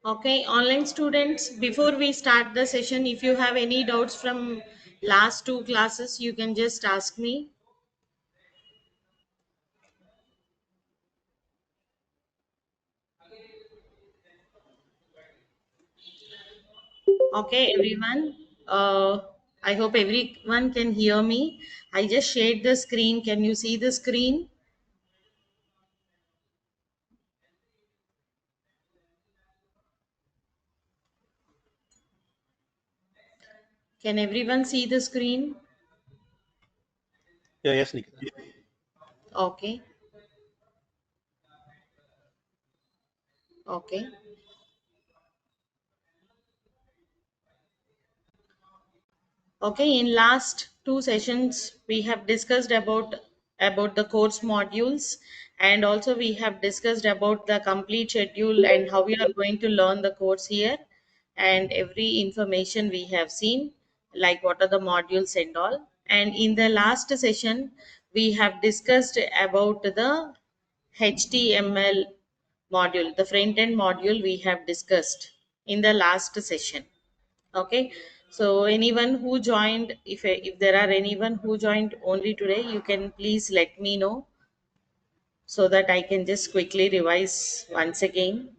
Okay, online students, before we start the session, if you have any doubts from last two classes, you can just ask me. Okay, everyone. I hope everyone can hear me. I just shared the screen. Can you see the screen? Can everyone see the screen? Yeah, yes, Nikita. Okay, okay. Okay, in last two sessions, we have discussed about the course modules, and also we have discussed about the complete schedule and how we are going to learn the course here, and every information we have seen, like what are the modules and all. And in the last session, we have discussed about the HTML module, the front end module we have discussed in the last session. Okay, so anyone who joined, if there are anyone who joined only today, you can please let me know so that I can just quickly revise once again.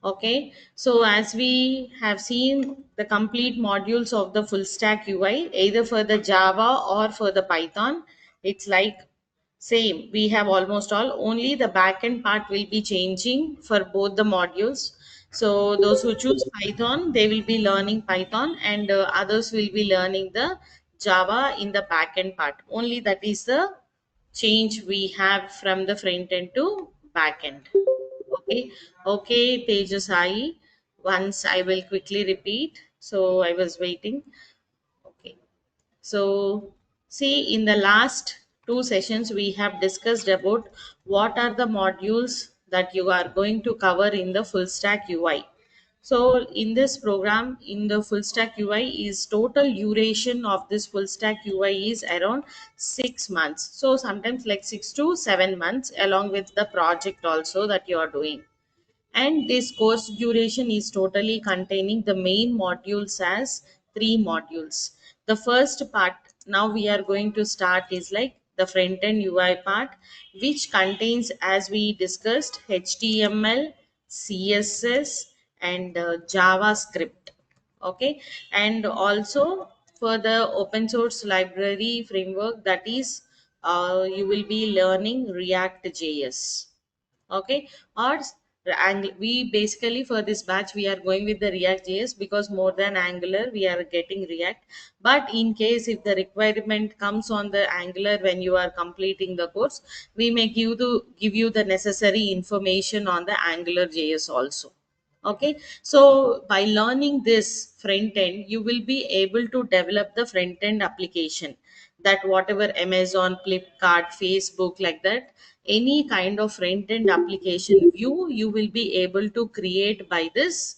Okay, so as we have seen the complete modules of the full stack UI, either for the Java or for the Python, it's like same. We have almost all, only the backend part will be changing for both the modules. So those who choose Python, they will be learning Python, and others will be learning the Java in the backend part. Only that is the change we have from the front end to backend. Okay, okay, pages I. Once I will quickly repeat. So I was waiting. Okay. So, see, in the last two sessions, we have discussed about what are the modules that you are going to cover in the full stack UI. So, in this program, in the full stack UI, is total duration of this full stack UI is around 6 months. So, sometimes like 6 to 7 months, along with the project also that you are doing. And this course duration is totally containing the main modules as three modules. The first part now we are going to start is like the front end UI part, which contains, as we discussed, HTML, CSS, and JavaScript. Okay, and also for the open source library framework, that is, you will be learning React JS. Okay, or we basically for this batch we are going with the React JS, because more than Angular we are getting React. But in case if the requirement comes on the Angular when you are completing the course, we may give you the necessary information on the Angular JS also. Okay, so by learning this front end, you will be able to develop the front end application, that whatever Amazon, Flipkart, Facebook, like that, any kind of front end application view, you will be able to create by this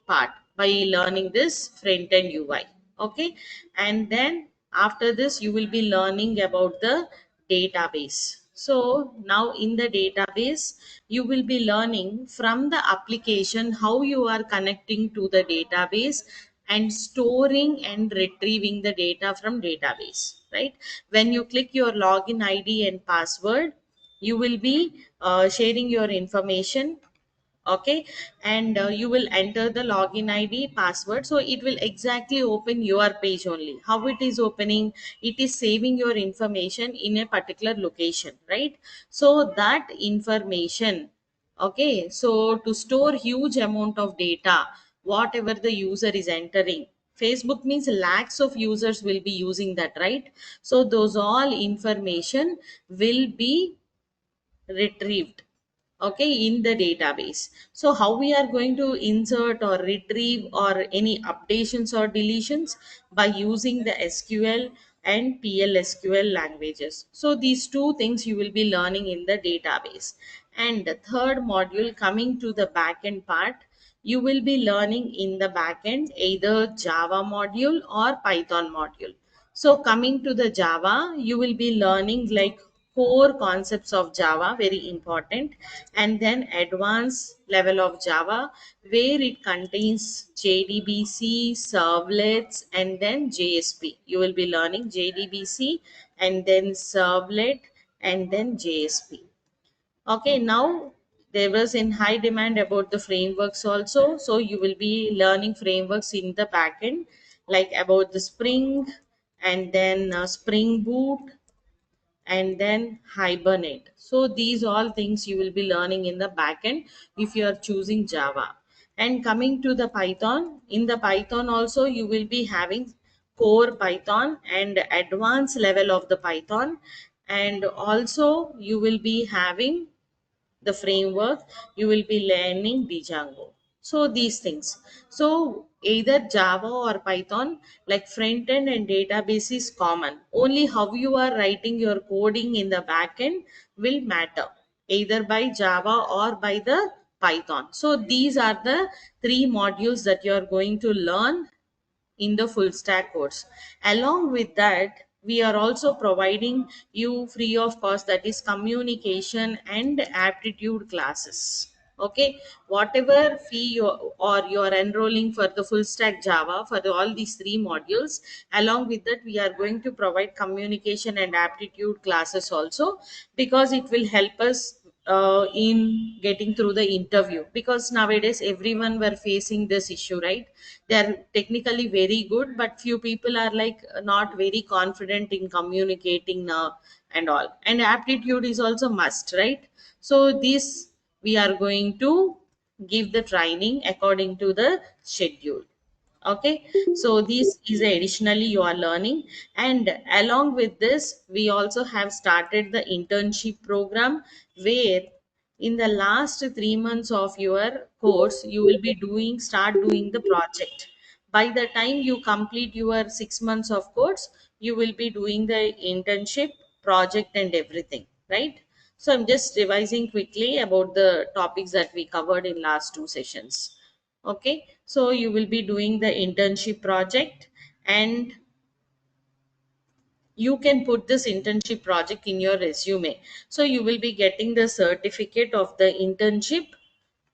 part, by learning this front end UI. Okay, and then after this you will be learning about the database. So now in the database you will be learning from the application how you are connecting to the database and storing and retrieving the data from database, right? When you click your login ID and password, you will be sharing your information. Okay, and you will enter the login ID password, so it will exactly open your page. Only how it is opening, it is saving your information in a particular location, right? So that information, okay, so to store huge amount of data, whatever the user is entering, Facebook means lakhs of users will be using that, right? So those all information will be retrieved, okay, in the database. So how we are going to insert or retrieve or any updations or deletions? By using the SQL and PLSQL languages. So these two things you will be learning in the database. And the third module, coming to the backend part, you will be learning in the backend either Java module or Python module. So coming to the Java, you will be learning like core concepts of Java, very important, and then advanced level of Java, where it contains JDBC, servlets, and then JSP. You will be learning JDBC and then servlet and then JSP. Okay, now there was in high demand about the frameworks also. So you will be learning frameworks in the backend, like about the Spring and then Spring Boot and then Hibernate. So these all things you will be learning in the backend if you are choosing Java. And coming to the Python, in the Python also you will be having core Python and advanced level of the Python, and also you will be having the framework, you will be learning Django. So these things, so either Java or Python, like front end and database is common, only how you are writing your coding in the back end will matter, either by Java or by the Python. So these are the three modules that you are going to learn in the full stack course. Along with that, we are also providing you free of cost, that is communication and aptitude classes. Okay, whatever fee you or you are enrolling for the full stack Java for all these three modules, along with that we are going to provide communication and aptitude classes also, because it will help us in getting through the interview, because nowadays everyone were facing this issue, right? They are technically very good, but few people are like not very confident in communicating now and all, and aptitude is also must, right? So this we are going to give the training according to the schedule. Okay, so this is additionally you are learning, and along with this we also have started the internship program, where in the last 3 months of your course you will be doing the project. By the time you complete your 6 months of course, you will be doing the internship project and everything, right? So I'm just revising quickly about the topics that we covered in last two sessions. Okay, so you will be doing the internship project, and you can put this internship project in your resume, so you will be getting the certificate of the internship.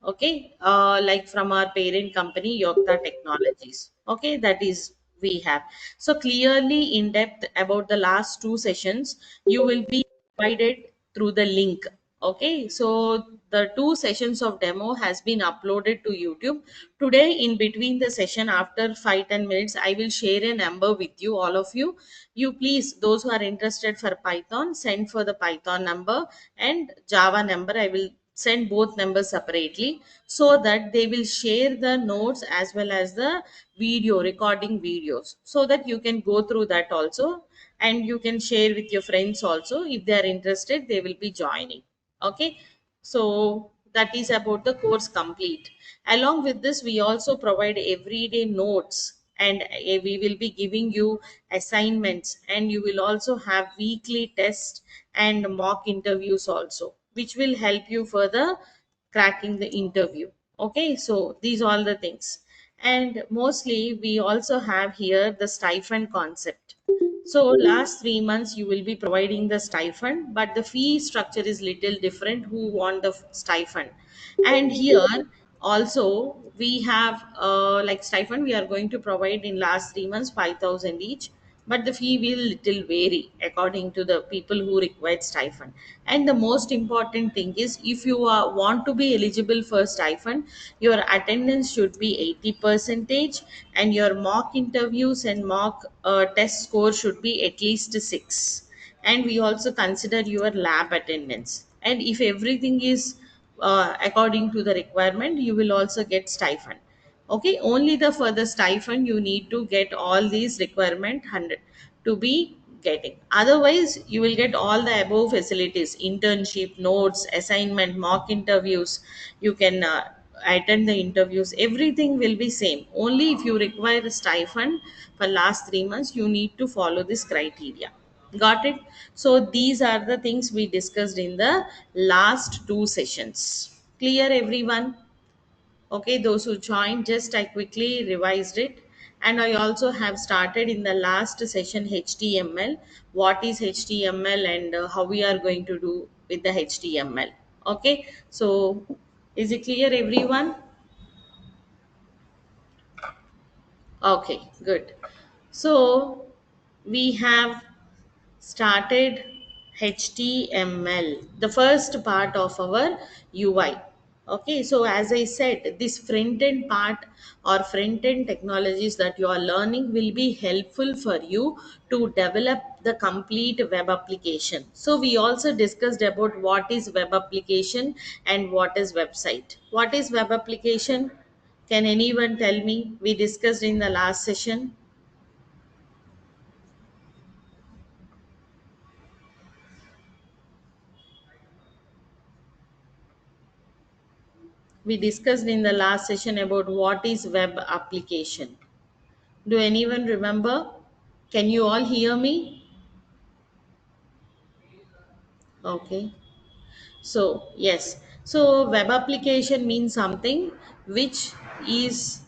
Okay, like from our parent company Yokta Technologies. Okay, that is we have. So clearly in depth about the last two sessions you will be provided through the link. Okay, so the two sessions of demo has been uploaded to YouTube. Today in between the session, after 5-10 minutes, I will share a number with you, all of you. You please, those who are interested for Python, send for the Python number, and Java number I will send both numbers separately, so that they will share the notes as well as the video recording videos, so that you can go through that also, and you can share with your friends also. If they are interested, they will be joining. Okay, so that is about the course complete. Along with this, we also provide everyday notes, and we will be giving you assignments, and you will also have weekly tests and mock interviews also, which will help you further cracking the interview. Okay, so these all the things. And mostly we also have here the stipend concept. So last 3 months you will be providing the stipend, but the fee structure is little different who want the stipend. And here also we have like stipend we are going to provide in last 3 months 5,000 each, but the fee will little vary according to the people who require stipend. And the most important thing is, if you want to be eligible for stipend, your attendance should be 80 percentage, and your mock interviews and mock test score should be at least 6. And we also consider your lab attendance, and if everything is according to the requirement, you will also get stipend. Okay, only the for the stipend you need to get all these requirement 100 to be getting. Otherwise you will get all the above facilities: internship, notes, assignment, mock interviews. You can attend the interviews, everything will be same. Only if you require a stipend for last 3 months, you need to follow this criteria. Got it? So these are the things we discussed in the last two sessions. Clear, everyone? Okay, those who joined, just I quickly revised it. And I also have started in the last session HTML. What is HTML and how we are going to do with the HTML. Okay, so is it clear, everyone? Okay, good. So we have started HTML, the first part of our UI. Okay, so as I said, this front end part or front end technologies that you are learning will be helpful for you to develop the complete web application. So we also discussed about what is web application and what is website. What is web application? Can anyone tell me? We discussed in the last session. We discussed in the last session about what is web application. Do anyone remember? Can you all hear me? Okay. So, yes. So, web application means something which is,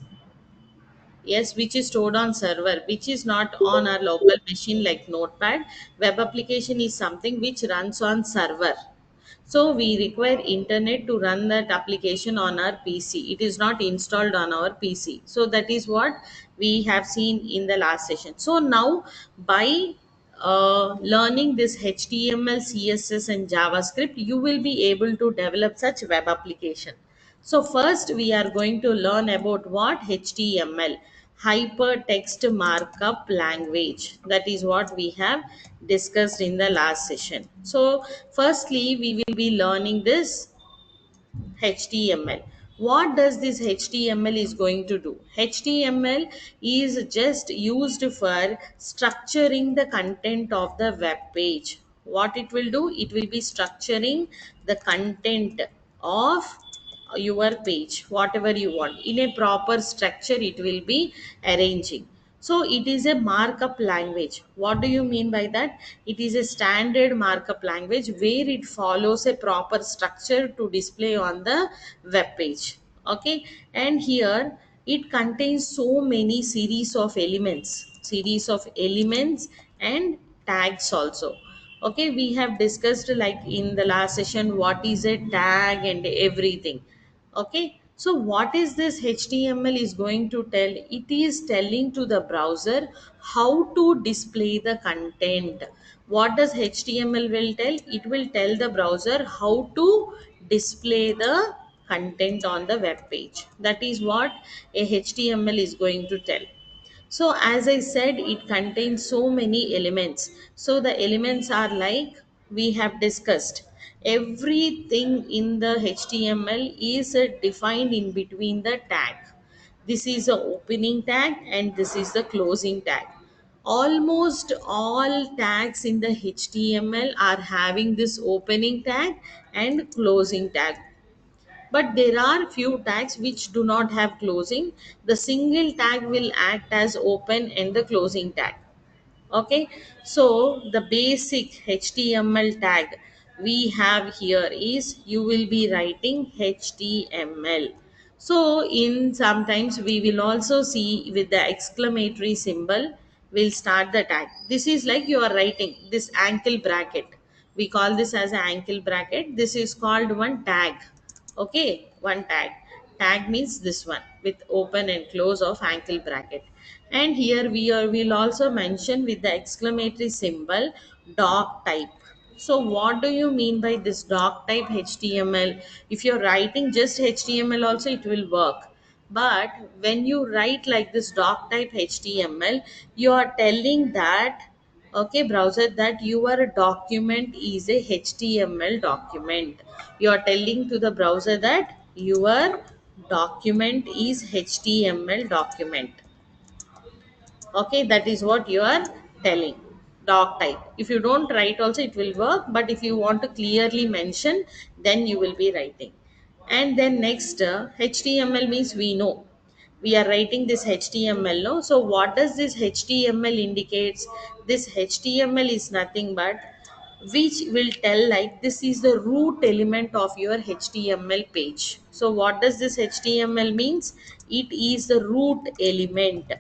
yes, which is stored on server, which is not on our local machine like notepad. Web application is something which runs on server. So we require internet to run that application on our PC. It is not installed on our PC. So that is what we have seen in the last session. So now by learning this HTML, CSS and JavaScript, you will be able to develop such web application. So first we are going to learn about what HTML, hypertext markup language. That is what we have discussed in the last session. So firstly we will be learning this HTML. What does this HTML is going to do? HTML is just used for structuring the content of the web page. What it will do? It will be structuring the content of your page, whatever you want. In a proper structure, it will be arranging. So it is a markup language. What do you mean by that? It is a standard markup language where it follows a proper structure to display on the web page. Okay, and here it contains so many series of elements and tags also. Okay, we have discussed like in the last session what is a tag and everything. Okay, so what is this HTML is going to tell? It is telling to the browser how to display the content. What does HTML will tell? It will tell the browser how to display the content on the web page. That is what a HTML is going to tell. So as I said, it contains so many elements. So the elements are like we have discussed. Everything in the HTML is defined in between the tag. This is the opening tag and this is the closing tag. Almost all tags in the HTML are having this opening tag and closing tag, but there are few tags which do not have closing. The single tag will act as open and the closing tag. Okay, so the basic HTML tag we have here is you will be writing HTML. So in sometimes we will also see with the exclamatory symbol we'll start the tag. This is like you are writing this ankle bracket. We call this as an ankle bracket. This is called one tag. Okay, one tag. Tag means this one with open and close of ankle bracket. And here we are will also mention with the exclamatory symbol doc type. So what do you mean by this doc type HTML? If you're writing just HTML also it will work. But when you write like this doc type HTML, you are telling that, okay browser, that your document is a HTML document. You are telling to the browser that your document is HTML document. Okay, that is what you are telling. Doc type. If you don't write also it will work, but if you want to clearly mention, then you will be writing. And then next HTML means we know we are writing this HTML. No, so what does this HTML indicates? This HTML is nothing but, which will tell like this is the root element of your HTML page. So what does this HTML means? It is the root element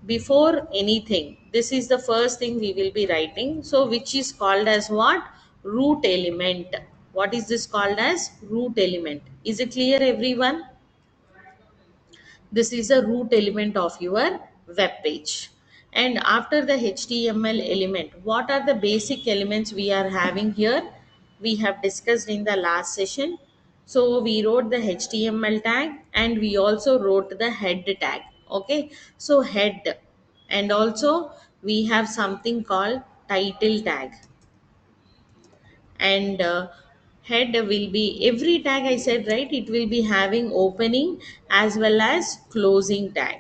before anything. This is the first thing we will be writing, so which is called as what? Root element. What is this called as? Root element. Is it clear, everyone? This is a root element of your web page. And after the HTML element, what are the basic elements we are having here? We have discussed in the last session. So we wrote the HTML tag and we also wrote the head tag. Okay, so head, and also we have something called title tag. And head will be, every tag I said, right, it will be having opening as well as closing tag.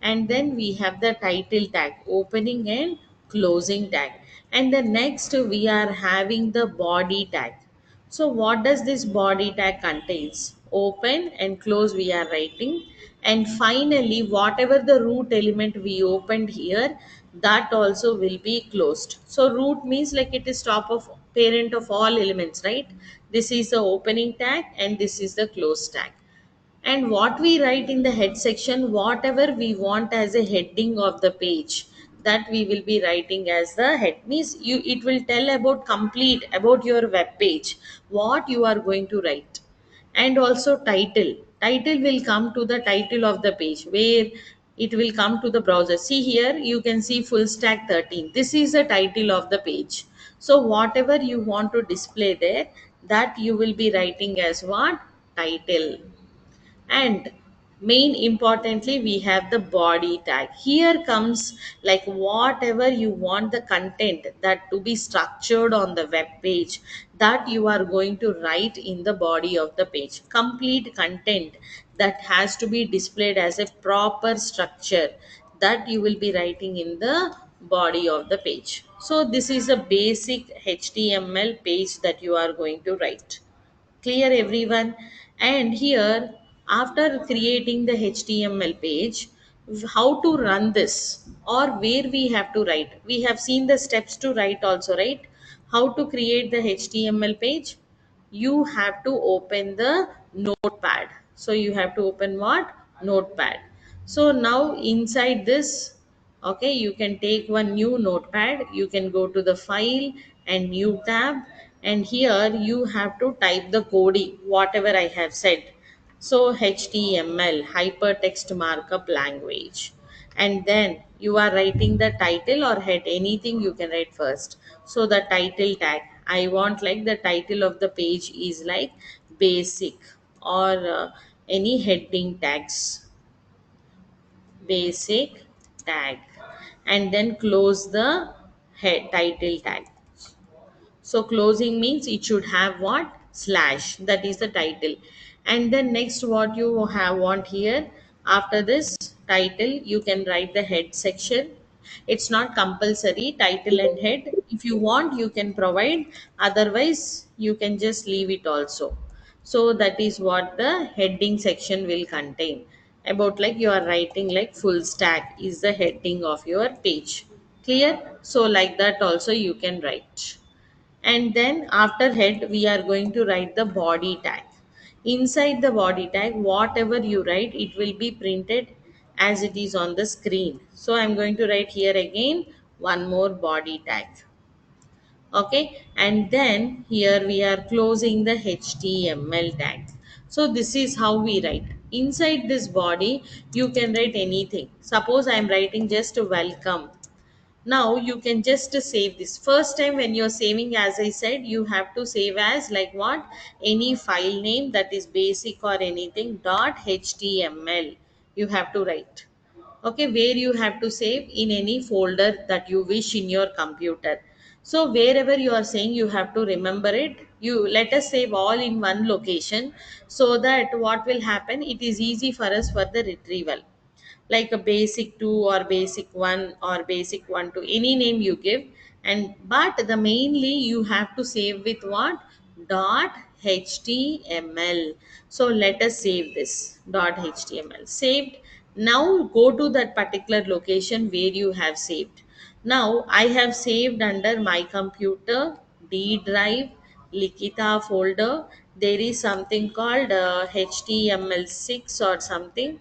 And then we have the title tag, opening and closing tag. And the next we are having the body tag. So what does this body tag contains? Open and close we are writing. And finally, whatever the root element we opened here, that also will be closed. So root means like it is top of parent of all elements, right? This is the opening tag and this is the close tag. And what we write in the head section, whatever we want as a heading of the page, that we will be writing as the head. Means you, it will tell about complete about your web page, what you are going to write. And also title will come to the title of the page, where it will come to the browser. See here, you can see full stack 13, this is the title of the page. So whatever you want to display there, that you will be writing as what? Title. And main importantly, we have the body tag. Here comes like whatever you want the content that to be structured on the web page, that you are going to write in the body of the page, complete content that has to be displayed as a proper structure, that you will be writing in the body of the page. So this is a basic HTML page that you are going to write. Clear, everyone? And here, after creating the HTML page, how to run this, or where we have to write, we have seen the steps to write also, right? How to create the HTML page? You have to open the notepad. So you have to open what? Notepad. So now inside this, okay, you can take one new notepad, you can go to the file and new tab, and here you have to type the coding whatever I have said. So HTML, hypertext markup language, and then you are writing the title or head, anything you can write first. So the title tag, I want like the title of the page is like basic, or any heading tags, basic tag. And then close the head title tag. So closing means it should have what? Slash, that is the title. And then next what you have want here, after this title you can write the head section. It's not compulsory, title and head, if you want you can provide, otherwise you can just leave it also. So that is what the heading section will contain, about like you are writing like full stack is the heading of your page. Clear? So like that also you can write. And then after head we are going to write the body tag. Inside the body tag, whatever you write, it will be printed as it is on the screen. So I'm going to write here again one more body tag. Okay, and then here we are closing the HTML tag. So this is how we write. Inside this body you can write anything. Suppose I am writing just welcome. Now you can just save this. First time when you're saving, as I said, you have to save as like what? Any file name that is basic or anything dot html you have to write. Okay, where you have to save in any folder that you wish in your computer. So wherever you are saying, you have to remember it. You let us save all in one location, so that what will happen, it is easy for us for the retrieval, like a basic 2 or basic 1 or basic 1 to any name you give. And but the mainly you have to save with what? Dot html. So let us save this dot html saved. Now go to that particular location where you have saved. Now I have saved under my computer, D drive, Likita folder. There is something called html6 or something,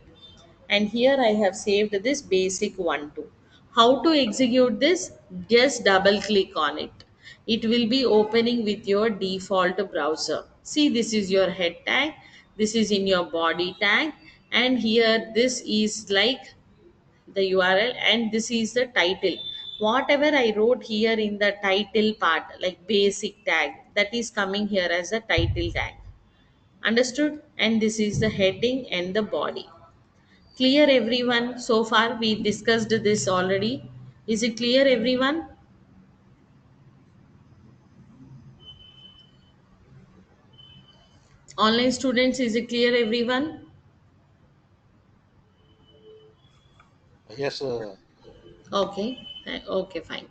and here I have saved this basic one too. How to execute this? Just double click on it. It will be opening with your default browser. See, this is your head tag, this is in your body tag, and here this is like the URL, and this is the title. Whatever I wrote here in the title part, like basic tag, that is coming here as a title tag. Understood? And this is the heading and the body. Clear everyone? So far we discussed this already. Is it clear everyone? Online students, is it clear everyone? Yes, Okay. Okay, fine.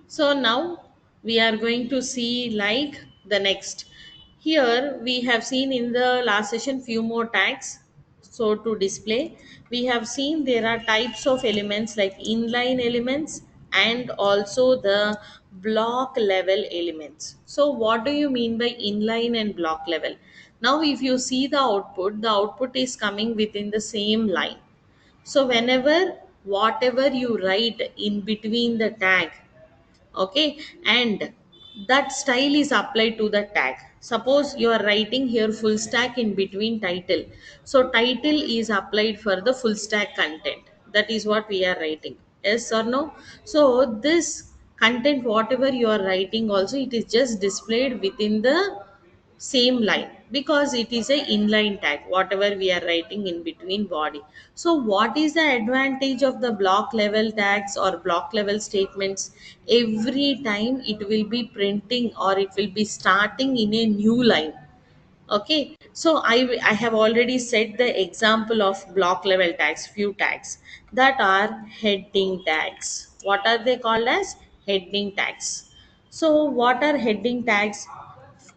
So now we are going to see like the next. Here we have seen in the last session few more tags. So to display, we have seen there are types of elements like inline elements and also the block level elements. So what do you mean by inline and block level? Now if you see the output is coming within the same line. So whenever whatever you write in between the tag, okay, and that style is applied to the tag. Suppose you are writing here full stack in between title, so title is applied for the full stack content. That is what we are writing, yes or no? So this content whatever you are writing also, it is just displayed within the same line because it is a inline tag whatever we are writing in between body. So what is the advantage of the block level tags or block level statements? Every time it will be printing or it will be starting in a new line. Okay, so I have already set the example of block level tags, few tags that are heading tags. What are they called as? Heading tags. So what are heading tags?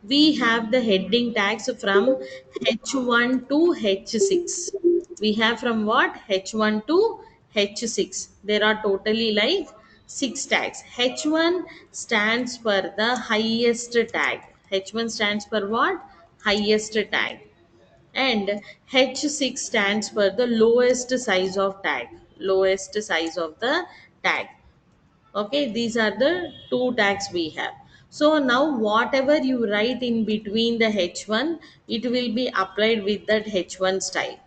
We have the heading tags from H1 to H6. We have from what? H1 to H6. There are totally like six tags. H1 stands for the highest tag. H1 stands for what? Highest tag. And H6 stands for the lowest size of tag. Lowest size of the tag. Okay, these are the two tags we have. So now whatever you write in between the H1, it will be applied with that H1 style.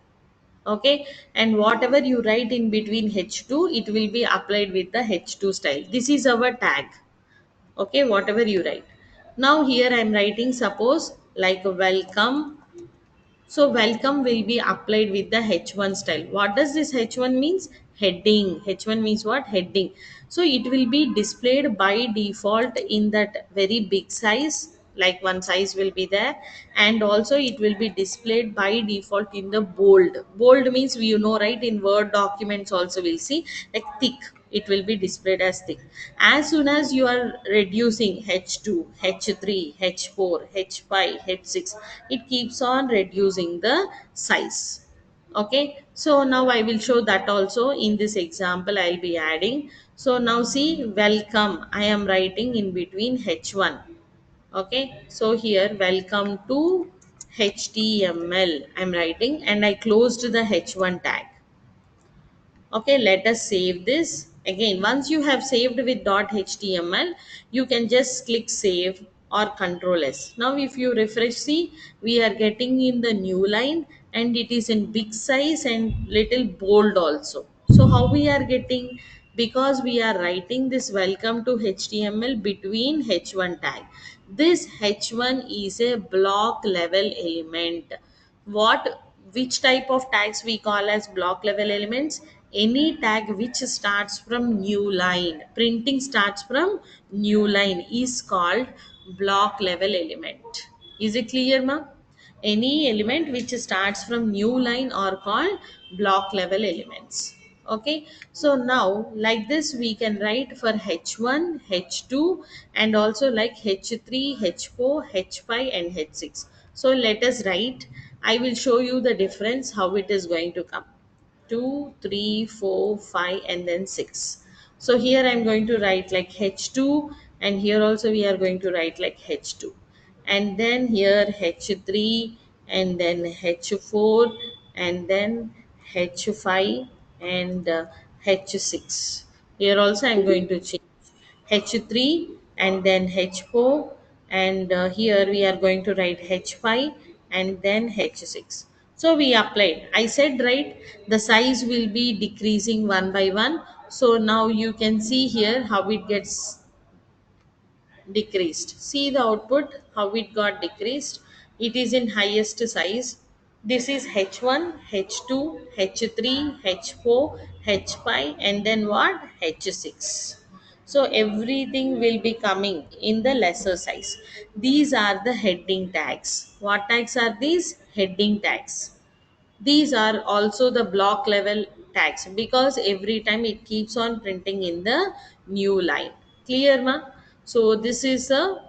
Okay, and whatever you write in between H2, it will be applied with the H2 style. This is our tag. Okay, whatever you write. Now here I am writing, suppose like welcome. So welcome will be applied with the H1 style. What does this H1 means? Heading. H1 means what? Heading. So it will be displayed by default in that very big size, like one size will be there, and also it will be displayed by default in the bold. Bold means we, you know, right, in Word documents also we'll see like thick. It will be displayed as thick. As soon as you are reducing H2, H3, H4, H5, H6, it keeps on reducing the size. Okay, so now I will show that also in this example I'll be adding. So now see, welcome, I am writing in between H1. Okay, so here welcome to HTML I'm writing, and I closed the H1 tag. Okay, let us save this. Again, once you have saved with .html, you can just click save or control S. Now if you refresh, see, we are getting in the new line, and it is in big size and little bold also. So how we are getting? Because we are writing this welcome to HTML between H1 tag. This H1 is a block level element. What, which type of tags we call as block level elements? Any tag which starts from new line, printing starts from new line, is called block level element. Is it clear, ma? Any element which starts from new line are called block level elements. Okay, so now like this we can write for H1, H2, and also like H3, H4, H5 and H6. So let us write. I will show you the difference how it is going to come. 2, 3, 4, 5, and then 6. So here I'm going to write like H2, and here also we are going to write like H2. And then here H3, and then H4, and then H5, and H6. Here also I'm going to change H3 and then H4, and here we are going to write H5 and then H6. So we applied. I said right, the size will be decreasing one by one. So now you can see here how it gets decreased. See the output, how it got decreased. It is in highest size. This is H1, H2, H3, H4, H5, and then what? H6. So everything will be coming in the lesser size. These are the heading tags. What tags are these? Heading tags. These are also the block level tags because every time it keeps on printing in the new line. Clear ma? So this is a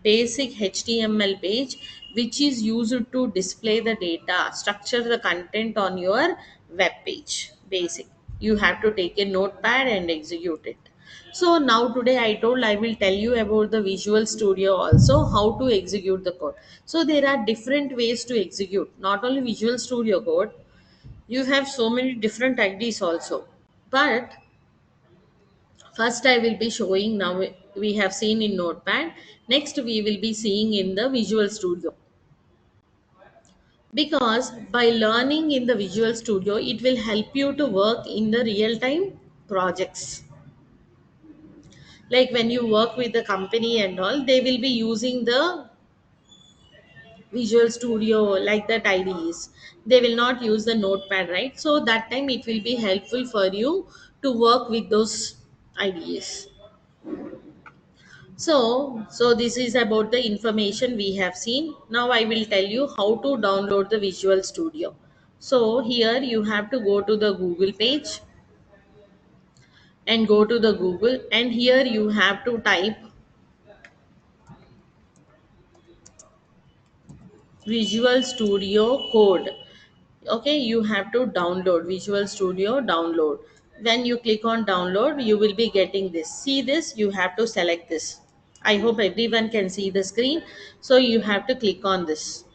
basic HTML page which is used to display the data, structure the content on your web page. Basic. You have to take a notepad and execute it. So now today I told I will tell you about the Visual Studio also, how to execute the code. So there are different ways to execute, not only Visual Studio code. You have so many different IDs also. But first I will be showing now, we have seen in Notepad. Next we will be seeing in the Visual Studio. Because by learning in the Visual Studio, it will help you to work in the real time projects. Like when you work with the company and all, they will be using the Visual Studio like that IDEs. They will not use the Notepad, right? So that time it will be helpful for you to work with those IDEs. So this is about the information we have seen. Now I will tell you how to download the Visual Studio. So here you have to go to the Google page and go to the Google, and here you have to type Visual Studio Code. Okay, you have to download Visual Studio download. When you click on download, you will be getting this. See this, you have to select this. I hope everyone can see the screen. So you have to click on this.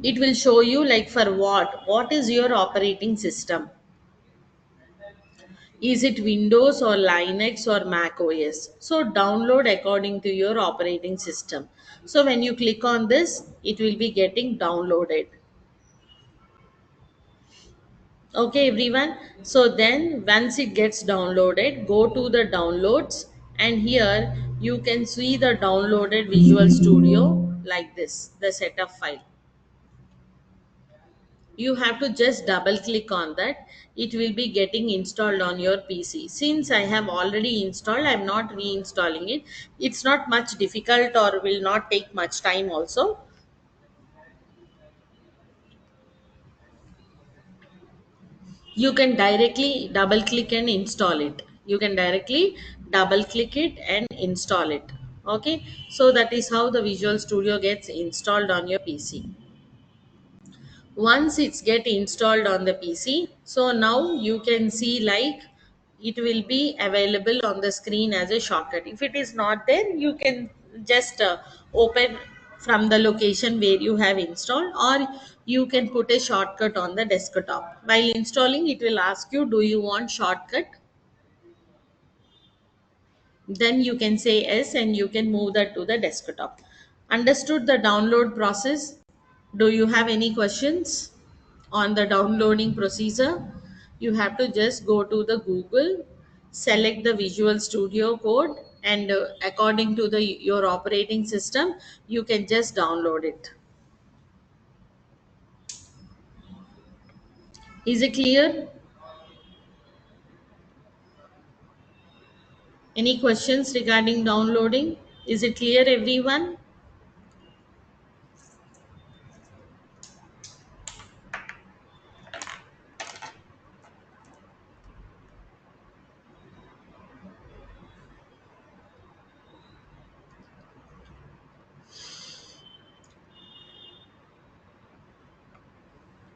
It will show you like for what is your operating system. Is it Windows or Linux or Mac OS? So download according to your operating system. So when you click on this, it will be getting downloaded. Okay, everyone. So then once it gets downloaded, go to the downloads, and here you can see the downloaded Visual Studio like this, the setup file. You have to just double click on that. It will be getting installed on your PC. Since I have already installed, I'm not reinstalling it. It's not much difficult or will not take much time also. You can directly double click and install it. You can directly double click it and install it. Okay, so that is how the Visual Studio gets installed on your PC. Once it's get installed on the PC, so now you can see like it will be available on the screen as a shortcut. If it is not there, you can just open from the location where you have installed, or you can put a shortcut on the desktop. While installing, it will ask you, do you want shortcut? Then you can say yes, and you can move that to the desktop. Understood the download process? Do you have any questions on the downloading procedure? You have to just go to the Google, select the Visual Studio Code, and according to the your operating system, you can just download it. Is it clear? Any questions regarding downloading? Is it clear, everyone?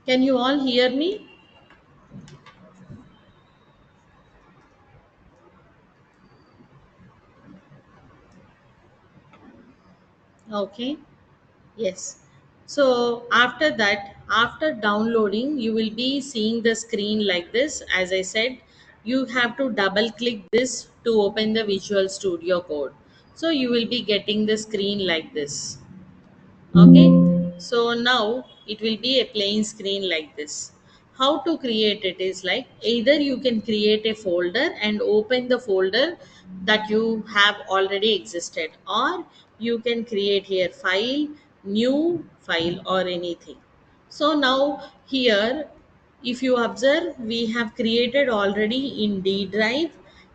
Can you all hear me? Okay. Yes. So after that, after downloading, you will be seeing the screen like this. As I said, you have to double click this to open the Visual Studio Code. So you will be getting the screen like this. Okay, so now it will be a plain screen like this. How to create it is like either you can create a folder and open the folder that you have already existed, or you can create here file, new file, or anything. So now here, if you observe, we have created already in D drive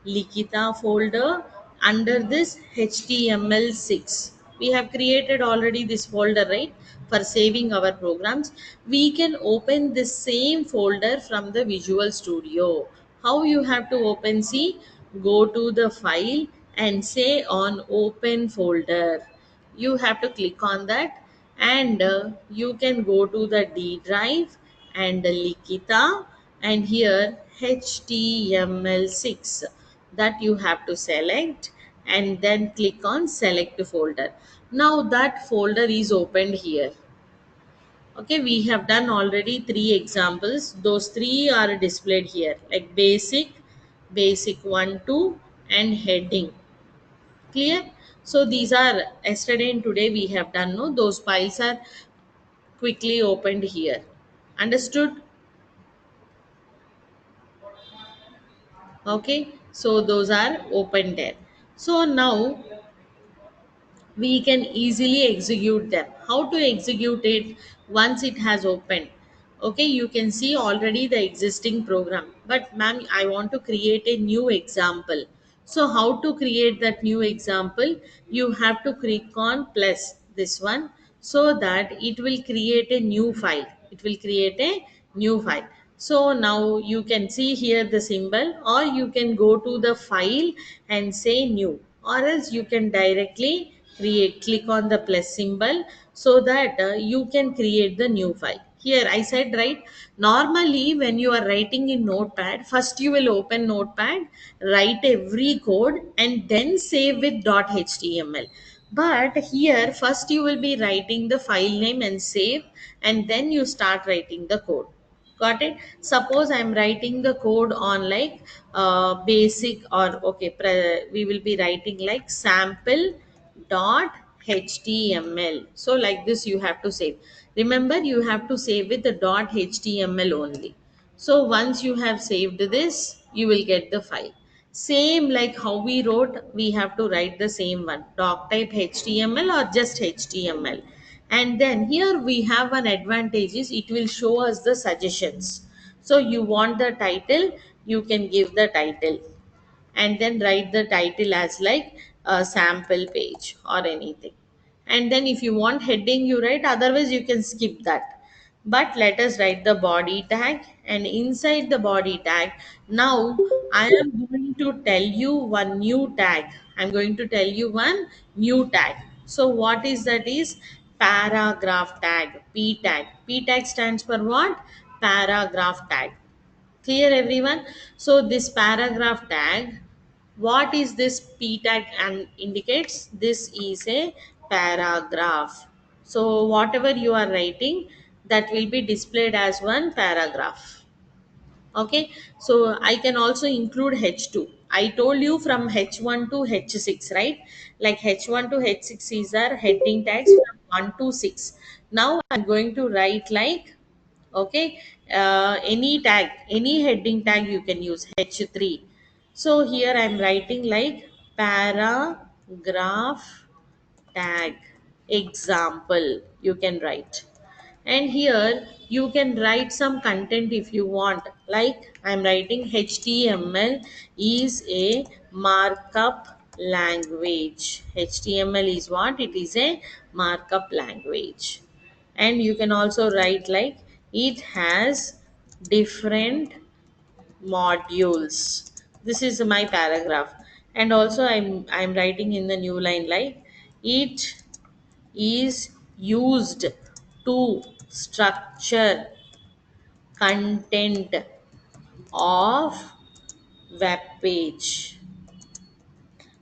Likita folder under this HTML6. We have created already this folder, right, for saving our programs. We can open this same folder from the Visual Studio. How you have to open? See, go to the file and say on open folder. You have to click on that, and you can go to the D drive and the Likita, and here HTML6 that you have to select, and then click on select folder. Now that folder is opened here. Okay, we have done already three examples. Those three are displayed here, like basic, basic 1 2, and heading. Clear? So these are yesterday and today we have done. No, those files are quickly opened here. Understood? Okay, so those are open there. So now we can easily execute them. How to execute it once it has opened? Okay, you can see already the existing program, but ma'am, I want to create a new example. So how to create that new example? You have to click on plus this one, so that it will create a new file. It will create a new file. So now you can see here the symbol, or you can go to the file and say new, or else you can directly create, click on the plus symbol, so that you can create the new file. Here I said, right, normally when you are writing in notepad, first you will open notepad, write every code, and then save with .html. But here first you will be writing the file name and save, and then you start writing the code. Got it? Suppose I'm writing the code on like basic, or okay, we will be writing like sample dot html. So like this you have to save. Remember, you have to save with the dot html only. So once you have saved this, you will get the file. Same like how we wrote, we have to write the same one, doc type html or just html. And then here we have an advantage is it will show us the suggestions. So you want the title, you can give the title, and then write the title as like a sample page or anything. And then if you want heading, you write, otherwise you can skip that. But let us write the body tag, and inside the body tag, now I am going to tell you one new tag. I'm going to tell you one new tag. So what is that? Is paragraph tag. P tag stands for what? Paragraph tag. Clear, everyone? So this paragraph tag, what is this p tag, and indicates this is a paragraph. So whatever you are writing, that will be displayed as one paragraph. Okay, so I can also include h2. I told you from h1 to h6, right? Like h1 to h6 is our heading tags from 1 to 6. Now I'm going to write like, okay, any tag, any heading tag you can use h3. So here I'm writing like paragraph tag example, you can write. And here you can write some content if you want. Like I'm writing html is a markup language. Html is what? It is a markup language. And you can also write like it has different modules. This is my paragraph. And also I'm writing in the new line like it is used to structure content of web page.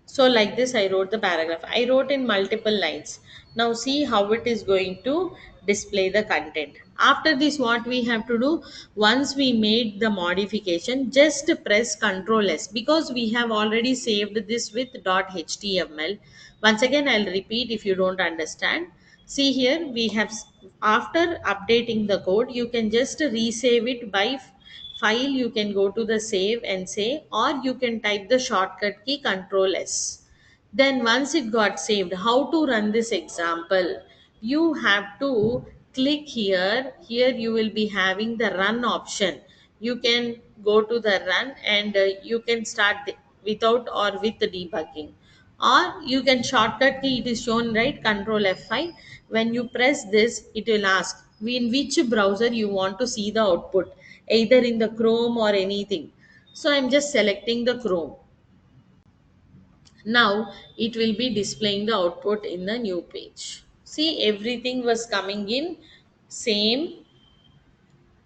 So like this, I wrote the paragraph. I wrote in multiple lines. Now see how it is going to display the content. After this, what we have to do, once we made the modification, just press Ctrl S because we have already saved this with .html. Once again, I'll repeat if you don't understand. See here, we have, after updating the code, you can just resave it by file. You can go to the save and say, or you can type the shortcut key Control S. Then once it got saved, how to run this example, you have to click here you will be having the run option. You can go to the run and you can start without or with the debugging, or you can shortcut key, it is shown right, Control F5. When you press this, it will ask in which browser you want to see the output, either in the Chrome or anything. So I'm just selecting the Chrome. Now it will be displaying the output in the new page. See, everything was coming in same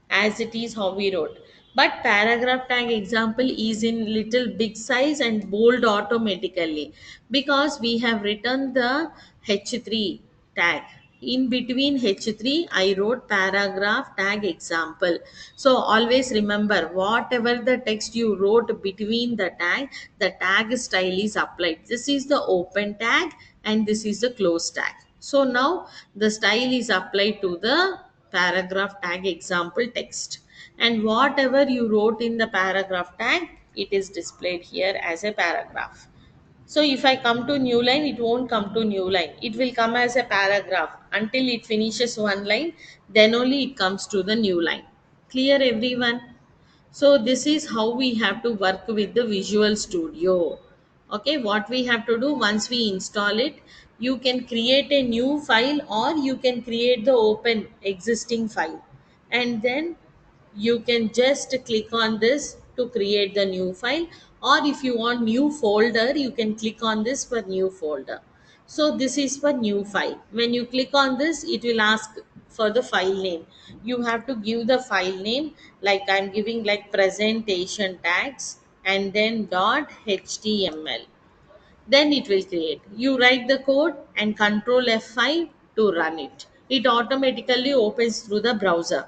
as it is how we wrote. But paragraph tag example is in little big size and bold automatically because we have written the H3 tag. In between H3, I wrote paragraph tag example. So always remember, whatever the text you wrote between the tag style is applied. This is the open tag and this is the close tag. So now the style is applied to the paragraph tag example text, and whatever you wrote in the paragraph tag, it is displayed here as a paragraph. So if I come to new line, it won't come to new line, it will come as a paragraph until it finishes one line, then only it comes to the new line. Clear everyone? So this is how we have to work with the Visual Studio. Okay, what we have to do, once we install it, you can create a new file or you can create the open existing file, and then you can just click on this to create the new file, or if you want new folder, you can click on this for new folder. So this is for new file. When you click on this, it will ask for the file name. You have to give the file name, like I'm giving like presentation tags and then .html. Then it will create. You write the code and Control F5 to run it. It automatically opens through the browser.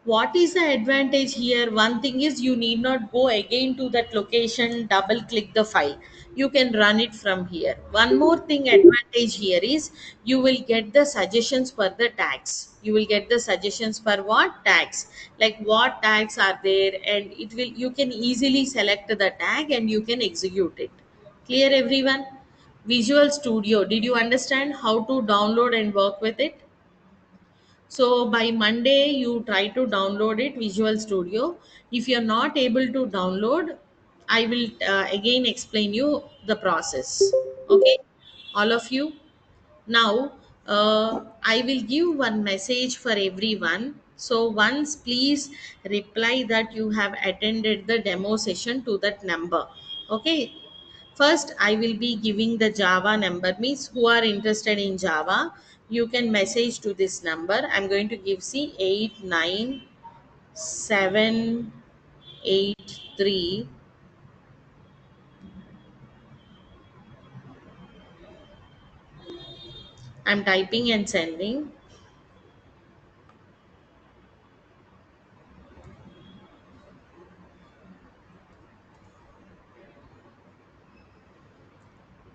What is the advantage here? One thing is you need not go again to that location, double click the file. You can run it from here. One more thing advantage here is you will get the suggestions for the tags. You will get the suggestions for what tags, like what tags are there, and it will, you can easily select the tag and you can execute it. Clear everyone? Visual Studio, did you understand how to download and work with it? So by Monday, you try to download it, Visual Studio. If you're not able to download, I will again explain you the process. Okay, all of you. Now, I will give one message for everyone. So once please reply that you have attended the demo session to that number. Okay. First, I will be giving the Java number, means who are interested in Java. You can message to this number. I'm going to give C 89783. I'm typing and sending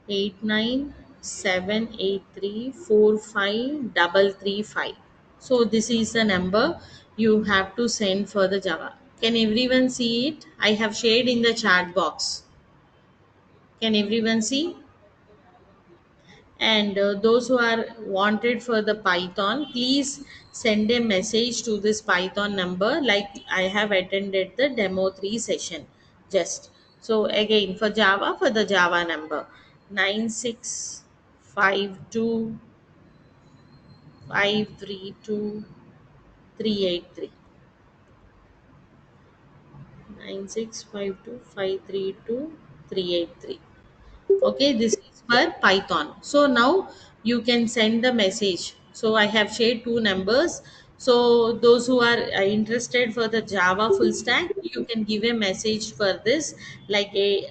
89783453335. So this is the number you have to send for the Java. Can everyone see it? I have shared in the chat box. Can everyone see? And those who are wanted for the Python, please send a message to this Python number, like I have attended the demo 3 session. Just so again, for Java, for the Java number 96525325383. 96525325383. Okay, this is for Python. So now you can send the message. So I have shared two numbers. So those who are interested for the Java full stack, you can give a message for this, like a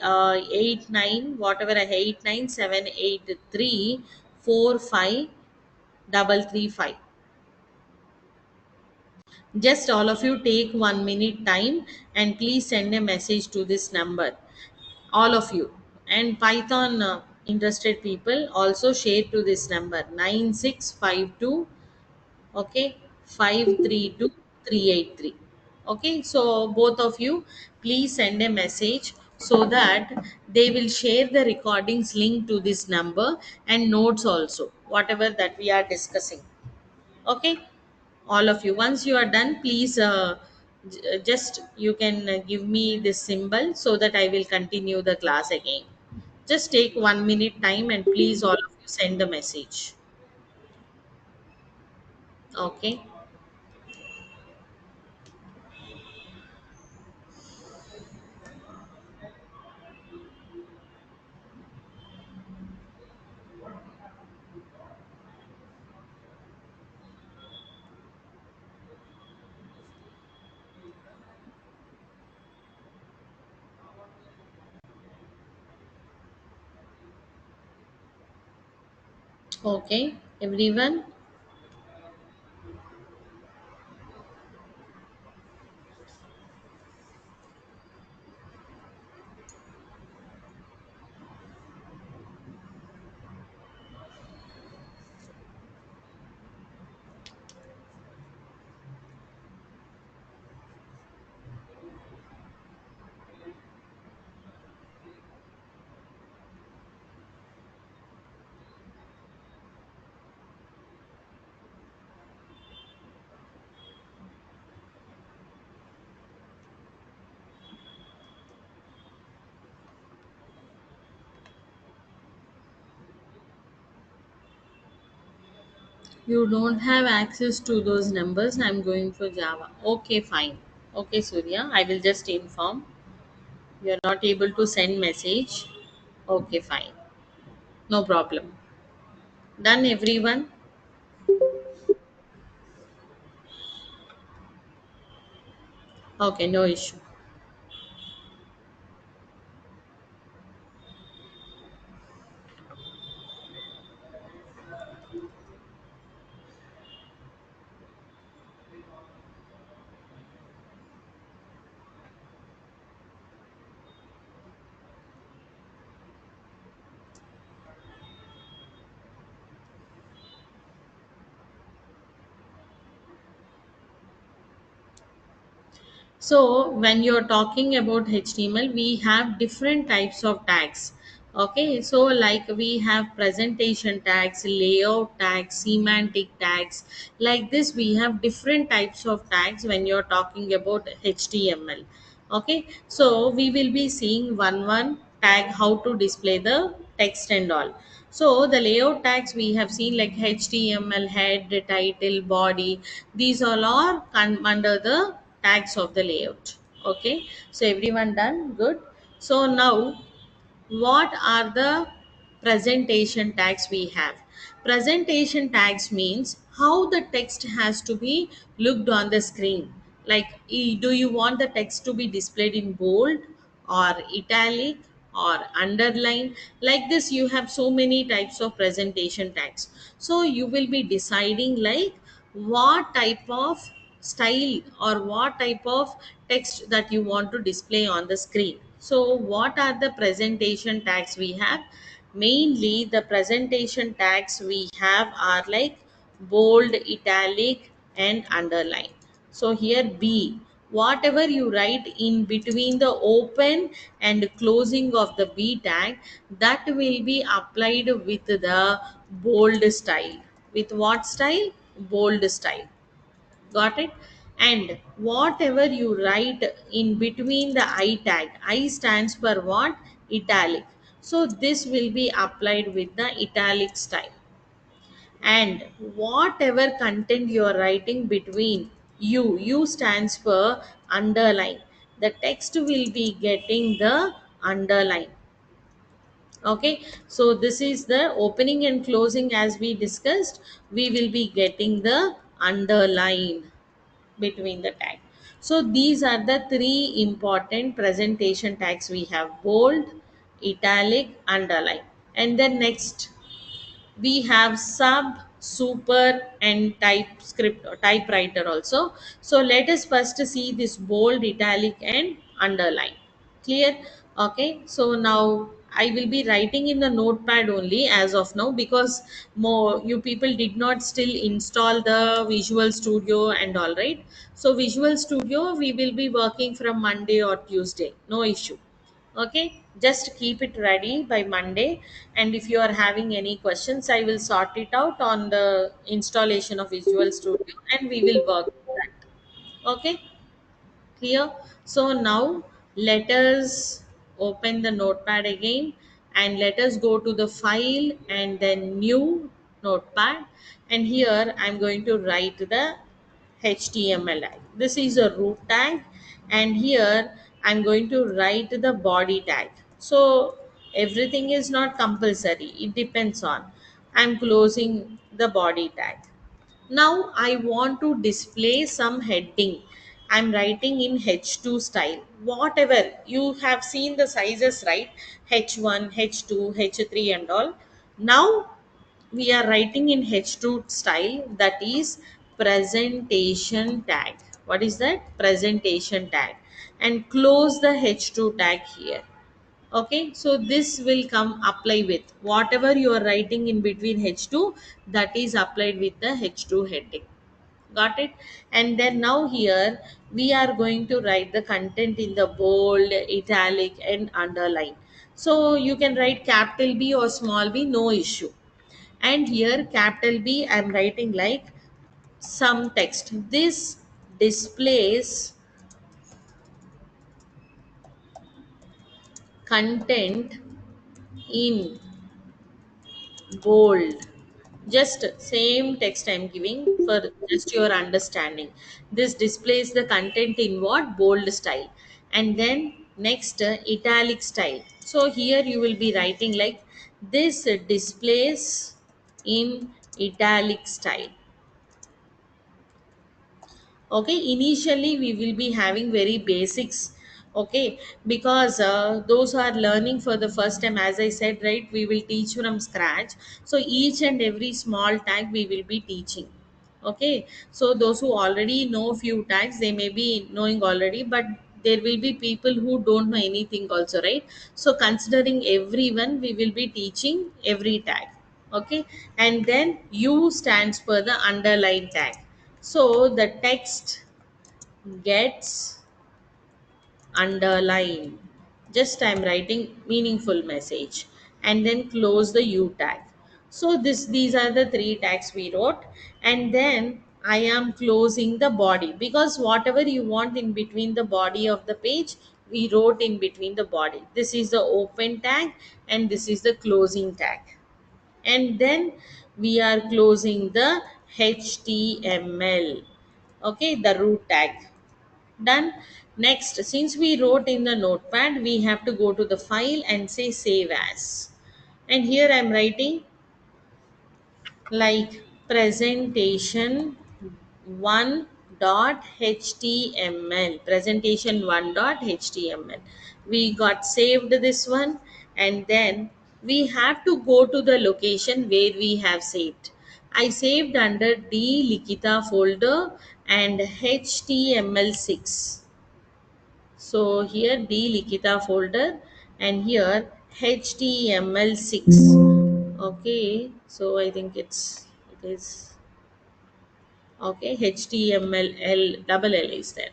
89 whatever, 8978345335. Just all of you take 1 minute time and please send a message to this number, all of you. And Python interested people also share to this number 9652, okay, 532383. Okay, so both of you please send a message so that they will share the recordings link to this number and notes also, whatever that we are discussing. Okay, all of you, once you are done, please just you can give me this symbol so that I will continue the class again. Just take 1 minute time and please all of you send the message. Okay. Okay, everyone. You don't have access to those numbers. I'm going for Java. Okay, fine. Okay, Surya, I will just inform. You're not able to send message. Okay, fine. No problem. Done, everyone? Okay, no issue. So when you're talking about HTML, we have different types of tags. Okay, so like we have presentation tags, layout tags, semantic tags. Like this, we have different types of tags when you're talking about HTML. Okay, so we will be seeing one tag how to display the text and all. So the layout tags we have seen, like HTML, head, title, body, these all are under the tags of the layout. Okay, so everyone done? Good. So now, what are the presentation tags we have? Presentation tags means how the text has to be looked on the screen. Like, do you want the text to be displayed in bold or italic or underline? Like this, you have so many types of presentation tags. So you will be deciding like what type of style or what type of text that you want to display on the screen. So what are the presentation tags we have? Mainly the presentation tags we have are like bold, italic and underline. So here B, whatever you write in between the open and closing of the B tag, that will be applied with the bold style. With what style? Bold style. Got it? And whatever you write in between the I tag, I stands for what? Italic. So this will be applied with the italic style. And whatever content you are writing between you stands for underline. The text will be getting the underline. Okay, so this is the opening and closing as we discussed. We will be getting the underline between the tag. So these are the three important presentation tags we have: bold, italic, underline. And then next we have sub, super, and typescript or typewriter also. So let us first see this bold, italic, and underline. Clear? Okay. So now I will be writing in the notepad only as of now, because more you people did not still install the Visual Studio and all, right. So Visual Studio we will be working from Monday or Tuesday. No issue. Okay, just keep it ready by Monday. And if you are having any questions, I will sort it out on the installation of Visual Studio and we will work on that. Okay, clear? So now let us open the notepad again and let us go to the file and then new notepad. And here I'm going to write the HTML tag. This is a root tag, and here I'm going to write the body tag. So everything is not compulsory, it depends on. I'm closing the body tag. Now I want to display some heading. I'm writing in H2 style. Whatever you have seen the sizes, right? H1, H2, H3, and all. Now we are writing in H2 style, that is presentation tag. What is that? Presentation tag. And close the H2 tag here. Okay, so this will come apply with whatever you are writing in between H2, that is applied with the H2 heading. Got it? And then now here we are going to write the content in the bold, italic, and underline. So you can write capital B or small b, no issue. And here capital B I'm writing like some text. This displays content in bold. Just same text I'm giving for just your understanding. This displays the content in what? Bold style. And then next italic style. So here you will be writing like this displays in italic style. Okay, initially we will be having very basics. Okay, because those are learning for the first time, as I said, right, we will teach from scratch. So each and every small tag we will be teaching. Okay, so those who already know few tags, they may be knowing already, but there will be people who don't know anything also, right? So considering everyone, we will be teaching every tag. Okay, and then U stands for the underline tag. So the text gets underlined. Just I'm writing meaningful message and then close the U tag. So these are the three tags we wrote, and then I am closing the body, because whatever you want in between the body of the page, we wrote in between the body. This is the open tag and this is the closing tag. And then we are closing the HTML. Okay, the root tag. Done. Next, since we wrote in the notepad, we have to go to the file and say save as. And here I'm writing like presentation 1.html. Presentation 1.html. We got saved this one, and then we have to go to the location where we have saved. I saved under D Likita folder and HTML6. So here D Likita folder and here HTML6. Okay, so I think it is okay. HTML double L is there,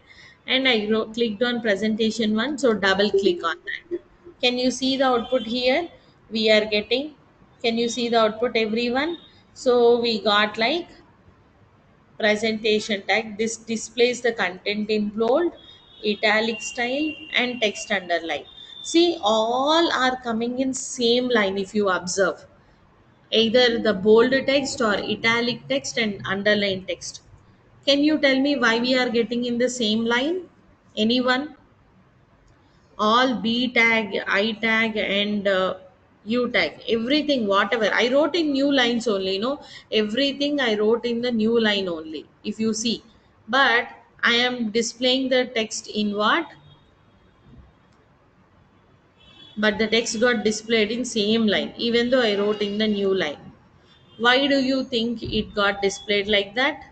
and I clicked on presentation one. So double click on that. Can you see the output here? We are getting. Can you see the output, everyone? So we got like presentation tag. This displays the content in bold, italic style, and text underline. See, all are coming in same line if you observe, either the bold text or italic text and underline text. Can you tell me why we are getting in the same line? Anyone? All B tag, I tag, and U tag, everything, whatever I wrote in new lines only, everything I wrote in the new line only, if you see. But I am displaying the text in what? But the text got displayed in same line, even though I wrote in the new line. Why do you think it got displayed like that?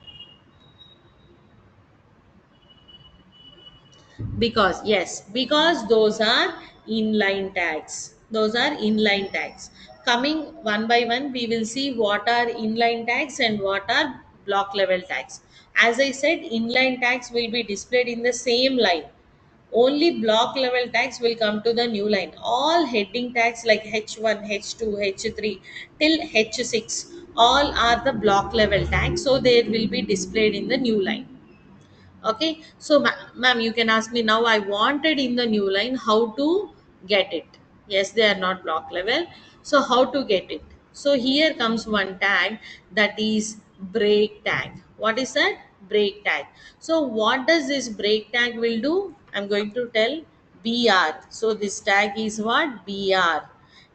Because, yes, because those are inline tags. Those are inline tags. Coming one by one, we will see what are inline tags and what are block level tags. As I said, inline tags will be displayed in the same line. Only block level tags will come to the new line. All heading tags like H1, H2, H3 till H6, all are the block level tags, so they will be displayed in the new line. Okay, so ma'am, you can ask me now. I wanted in the new line how to get it. Yes, they are not block level, so how to get it? So here comes one tag, that is break tag. What is that? Break tag. So what does this break tag will do? I'm going to tell. Br. So this tag is what? Br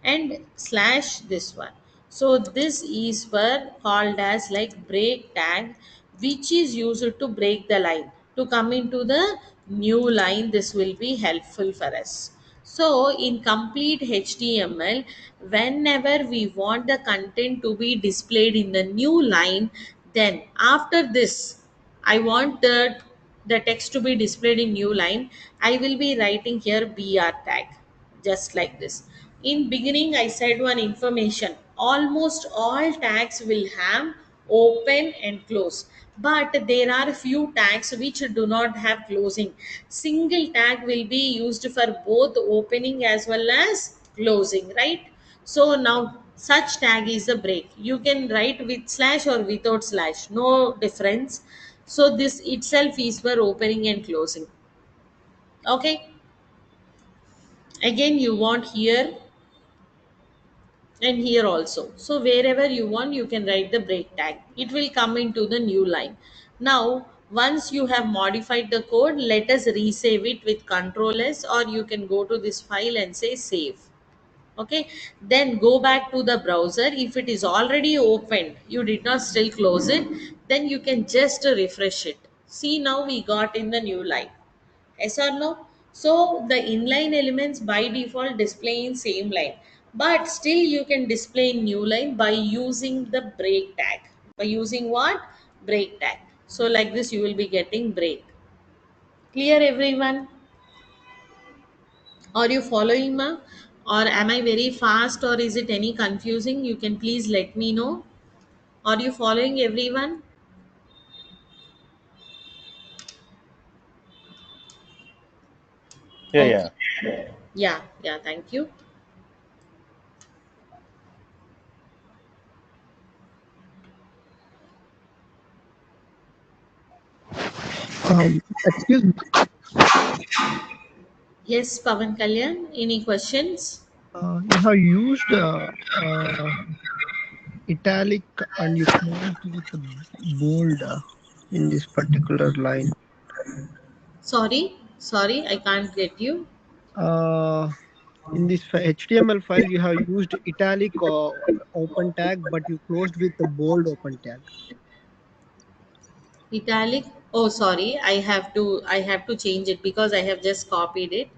and slash this one. So this is for called as like break tag, which is used to break the line to come into the new line. This will be helpful for us. So in complete HTML, whenever we want the content to be displayed in the new line, then after this, I want the text to be displayed in new line, I will be writing here br tag, just like this. In beginning I said one information, almost all tags will have open and close, but there are few tags which do not have closing. Single tag will be used for both opening as well as closing, right? So now such tag is a break. You can write with slash or without slash, no difference. So this itself is for opening and closing. Okay, again you want here and here also. So wherever you want, you can write the break tag. It will come into the new line. Now once you have modified the code, let us resave it with Ctrl S, or you can go to this file and say save. Okay, then go back to the browser. If it is already opened, you did not still close it, then you can just refresh it. See, now we got in the new line. Yes or no? So the inline elements by default display in same line, but still you can display in new line by using the break tag. By using what? Break tag. So like this you will be getting break. Clear everyone? Are you following, ma? Or am I very fast, or is it any confusing? You can please let me know. Are you following everyone? Yeah, Okay. yeah. Yeah, yeah, thank you. Excuse me. Yes, Pavan Kalyan, any questions? You have used italic and you closed with the bold in this particular line. Sorry, I can't get you. Uh, in this HTML file, you have used italic open tag, but you closed with the bold open tag. Italic. Oh, sorry. I have to change it because I have just copied it.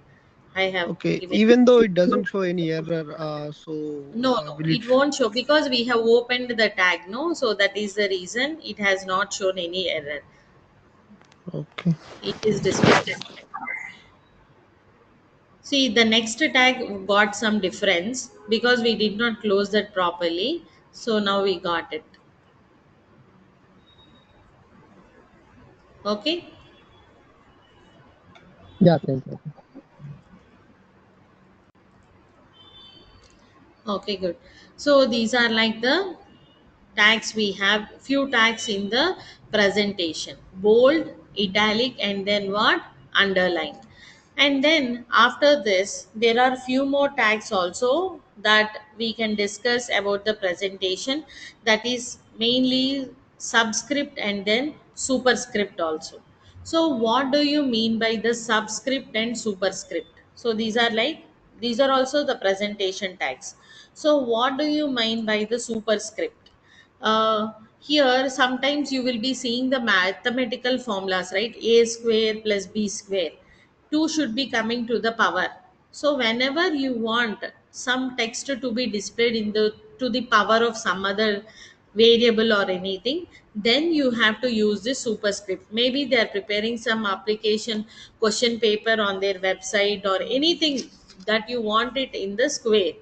I have Okay, given. even though it doesn't show any error, No, no, will it? it won't show because we have opened the tag. No, so that is the reason it has not shown any error. Okay. It is displayed. See, the next tag got some difference because we did not close that properly. So now we got it. Okay. Yeah, thank you. Okay, good. So these are like the tags. We have few tags in the presentation: bold, italic, and then what? Underline. And then after this there are few more tags also that we can discuss about the presentation, that is mainly subscript and then superscript also. So what do you mean by the subscript and superscript? So these are also the presentation tags. So what do you mean by the superscript? Here sometimes you will be seeing the mathematical formulas, right? A square plus b square, 2 should be coming to the power. So whenever you want some text to be displayed in the to the power of some other variable or anything, then you have to use this superscript. Maybe they are preparing some application question paper on their website or anything that you want it in the square,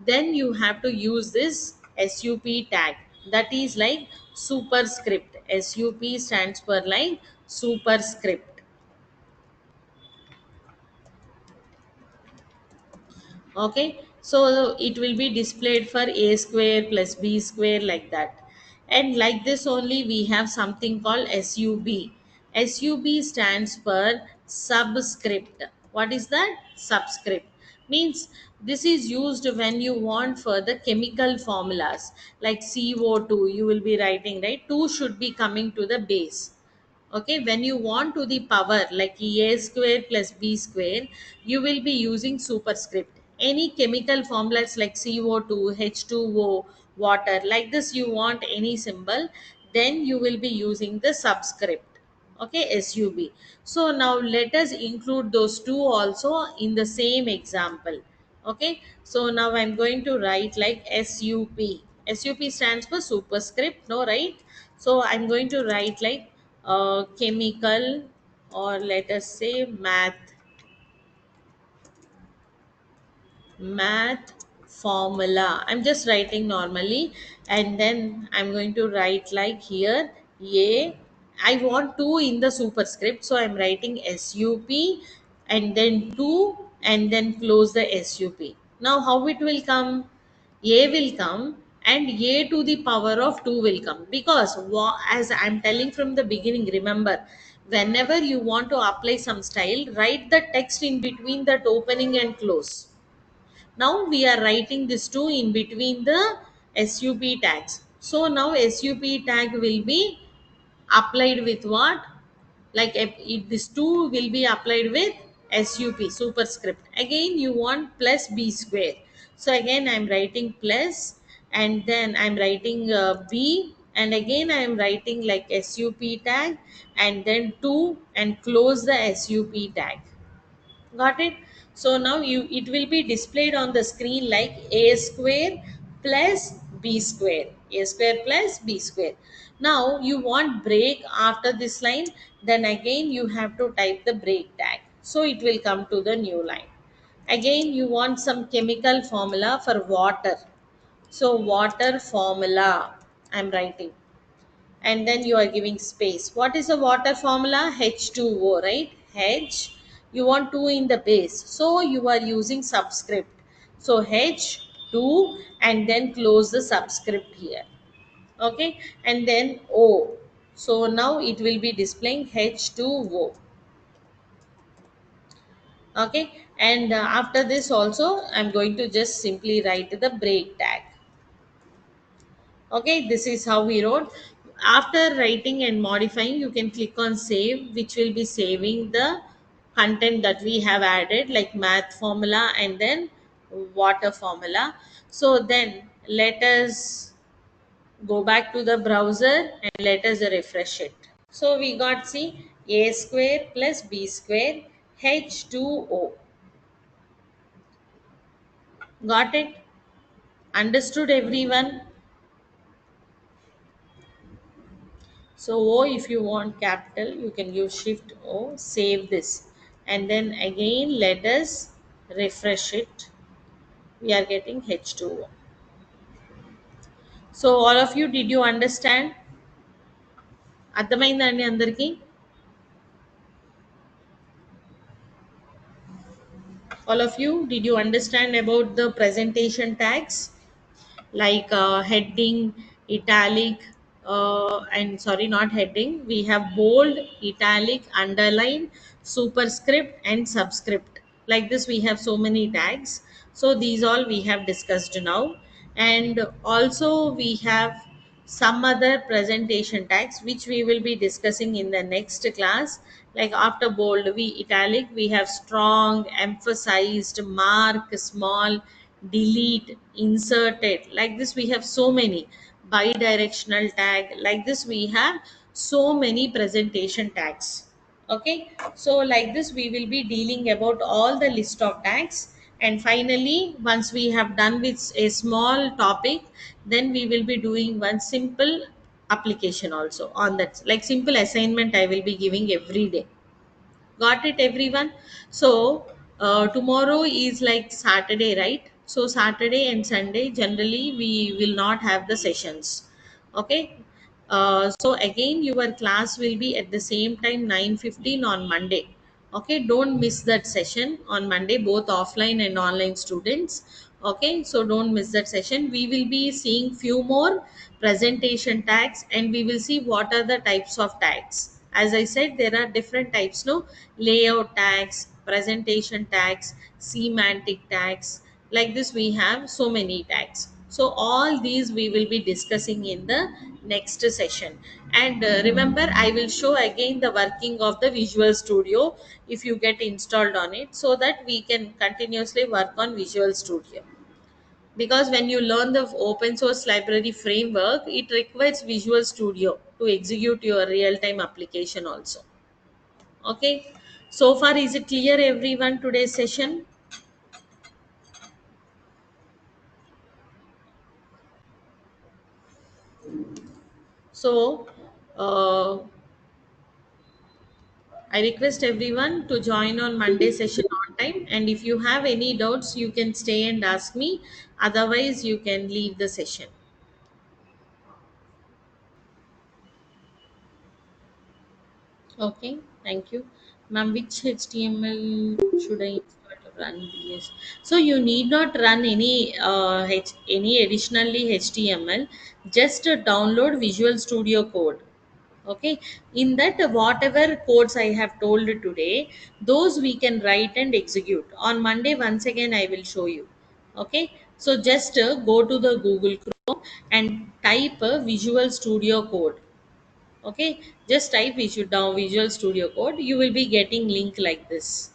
then you have to use this sup tag, that is like superscript. Sup stands for like superscript. Okay, so it will be displayed for a square plus b square, like that. And like this only we have something called sub. Sub stands for subscript. What is that? Subscript means this is used when you want for the chemical formulas, like CO2 you will be writing, right? 2 should be coming to the base. Okay, when you want to the power like a square plus b square, you will be using superscript. Any chemical formulas like CO2, H2O, water, like this you want any symbol, then you will be using the subscript. Okay, sub. So now let us include those two also in the same example. Okay, so now I'm going to write like sup. Sup stands for superscript, no, right? So I'm going to write like chemical, or let us say math formula. I'm just writing normally, and then I'm going to write like here a. I want 2 in the superscript, so I'm writing sup and then 2 and then close the sup. Now how it will come? A will come and a to the power of 2 will come, because as I'm telling from the beginning, remember, whenever you want to apply some style, write the text in between that opening and close. Now we are writing this 2 in between the sup tags. So now sup tag will be applied with what? Like this 2 will be applied with sup superscript. Again you want plus b square, so again I'm writing plus, and then I'm writing b, and again I'm writing like sup tag, and then 2 and close the sup tag. Got it? So now you it will be displayed on the screen like a square plus b square, a square plus b square. Now you want break after this line, then again you have to type the break tag, so it will come to the new line. Again you want some chemical formula for water, so water formula I'm writing, and then you are giving space. What is the water formula? H2O, right? H, you want 2 in the base, so you are using subscript. So H2 and then close the subscript here. Okay, and then O. So now it will be displaying H2O. Okay, and after this also I'm going to just simply write the break tag. Okay, this is how we wrote. After writing and modifying, you can click on save, which will be saving the content that we have added, like math formula and then water formula. So then let us go back to the browser and let us refresh it. So we got, see, a square plus b square h2o. Got it? Understood everyone? So O, if you want capital, you can use Shift O, save this. And then again, let us refresh it. We are getting H2O. So all of you, did you understand? అర్థమైందండి అందరికీ? All of you, did you understand about the presentation tags? Like heading, italic, and sorry, not heading. We have bold, italic, underline, superscript, and subscript. Like this, we have so many tags. So these all we have discussed now, and also we have some other presentation tags which we will be discussing in the next class. Like after bold, we italic, we have strong, emphasized, mark, small, delete, inserted. Like this, we have so many bi-directional tag. Like this, we have so many presentation tags. Okay, so like this, we will be dealing about all the list of tags. And finally, once we have done with a small topic, then we will be doing one simple application also on that, like simple assignment I will be giving every day. Got it, everyone? So, tomorrow is like Saturday, right? So, Saturday and Sunday, generally, we will not have the sessions. Okay. So, again, your class will be at the same time 9:15 on Monday. Okay. Don't miss that session on Monday, both offline and online students. Okay. So, don't miss that session. We will be seeing few more presentation tags, and we will see what are the types of tags. As I said, there are different types, no? Layout tags, presentation tags, semantic tags. Like this, we have so many tags. So all these we will be discussing in the next session. And remember, I will show again the working of the Visual Studio if you get installed on it, so that we can continuously work on Visual Studio. Because when you learn the open source library framework, it requires Visual Studio to execute your real time application also. Okay, so far is it clear, everyone, today's session? So uh, I request everyone to join on Monday session on time, and if you have any doubts you can stay and ask me, otherwise you can leave the session. Okay, thank you. Ma'am, which HTML should I install to run this? So you need not run any additionally HTML. Just download Visual Studio Code. Okay, in that whatever codes I have told today, those we can write and execute on Monday. Once again, I will show you. Okay, so just go to the Google Chrome and type Visual Studio Code. Okay, just type Visual Studio Code, you will be getting link like this.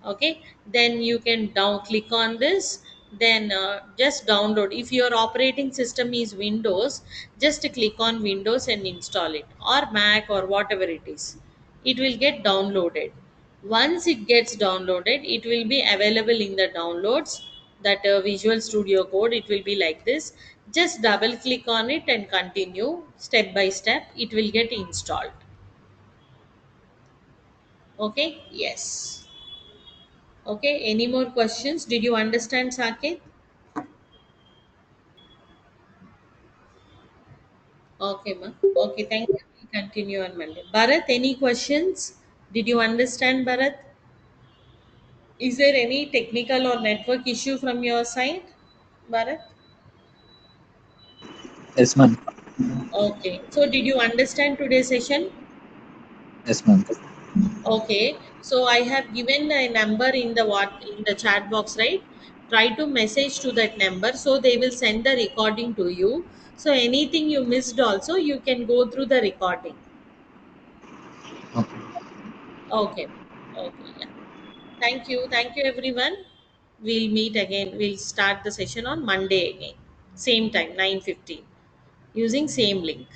Okay, then you can down click on this, then just download. If your operating system is Windows, just click on Windows and install it, or Mac, or whatever it is. It will get downloaded. Once it gets downloaded, it will be available in the downloads. That Visual Studio Code, it will be like this. Just double click on it and continue step by step, it will get installed. Okay, yes. Okay, any more questions? Did you understand, Saket? Okay, ma. Okay, thank you. We'll continue on Monday. Bharat, any questions? Did you understand, Bharat? Is there any technical or network issue from your side, Bharat? Yes, ma'am. Okay. So, did you understand today's session? Yes, ma'am. Okay. So, I have given a number in the chat box, right? Try to message to that number, so they will send the recording to you. So, anything you missed also, you can go through the recording. Okay. Okay. Okay. Yeah. Thank you. Thank you, everyone. We'll meet again. We'll start the session on Monday again. Same time, 9:15, using same link.